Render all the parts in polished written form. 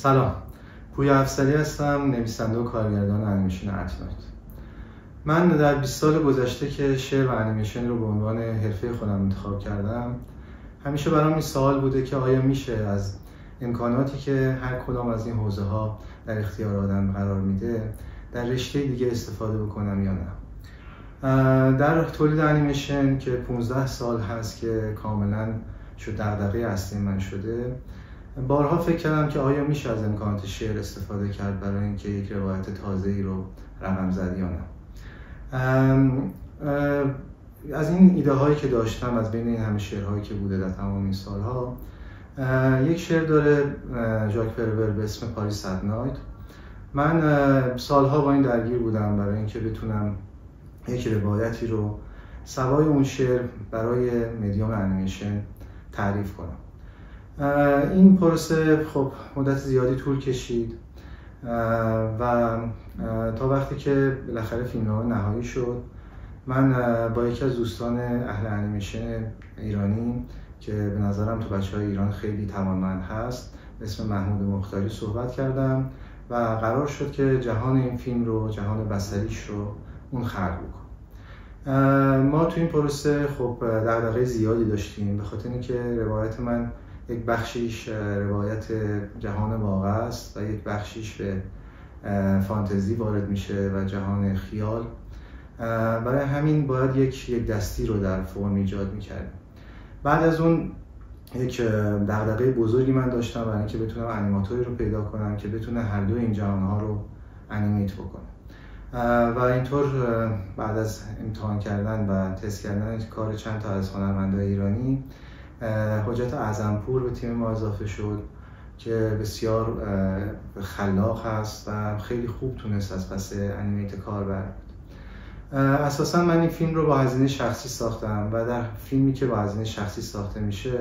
سلام، پویا افسری هستم، نویسنده و کارگردان انیمیشن ارتنایت. من در 20 سال گذشته که شعر و انیمیشن رو به عنوان حرفه خودم انتخاب کردم، همیشه برام این سوال بوده که آیا میشه از امکاناتی که هر کدام از این حوزه ها در اختیار آدم قرار میده در رشته دیگه استفاده بکنم یا نه. در تولید انیمیشن که 15 سال هست که کاملا دغدغه اصلی من شده، بارها فکر کردم که آیا میشه از امکانات شعر استفاده کرد برای اینکه یک روایت تازه‌ای رو رقم زد یا نه. از این ایده هایی که داشتم، از بین این همه شعرهایی که بوده در تمام این سالها، یک شعر داره ژاک پرور به اسم پاریس ات نایت. من سالها با این درگیر بودم برای اینکه بتونم یک روایتی رو سوای اون شعر برای مدیوم انیمیشن تعریف کنم. این پروسه خب مدت زیادی طول کشید و تا وقتی که بالاخره فیلمنامه نهایی شد، من با یکی از دوستان اهل انیمیشن ایرانی که به نظرم تو بچه‌های ایران خیلی توانمند هست به اسم محمود مختاری صحبت کردم و قرار شد که جهان این فیلم رو، جهان بصریش رو اون خلق بکنه. ما تو این پروسه خب دغدغه زیادی داشتیم به خاطر اینکه روایت من یک بخشیش روایت جهان واقع است و یک بخشیش به فانتزی وارد میشه و جهان خیال. برای همین باید یک دستی رو در فرم ایجاد میکردیم. بعد از اون یک دغدغه بزرگی من داشتم برای اینکه بتونم انیماتوری رو پیدا کنم که بتونه هر دو این جهانها رو انیمیت بکنه. و اینطور بعد از امتحان کردن و تست کردن کار چند تا از هنرمندان ایرانی، حجت اعظمپور به تیم ما اضافه شد که بسیار خلاق هست و خیلی خوب تونست از پس انیمیت کار برد. اساسا من این فیلم رو با هزینه شخصی ساختم و در فیلمی که با هزینه شخصی ساخته میشه،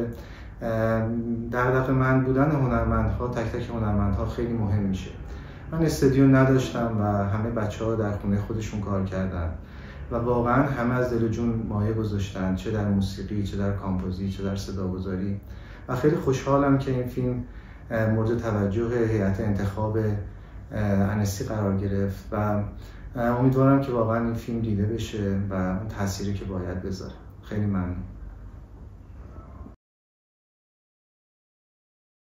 دغدغه من بودن هنرمندها، تک تک هنرمندها خیلی مهم میشه. من استودیو نداشتم و همه بچه‌ها در خونه خودشون کار کردن و واقعا همه از دل و جون مایه گذاشتن، چه در موسیقی، چه در کامپوزی، چه در صداگذاری. و خیلی خوشحالم که این فیلم مورد توجه هیئت انتخاب انسی قرار گرفت و امیدوارم که واقعا این فیلم دیده بشه و اون تأثیری که باید بذاره. خیلی ممنون.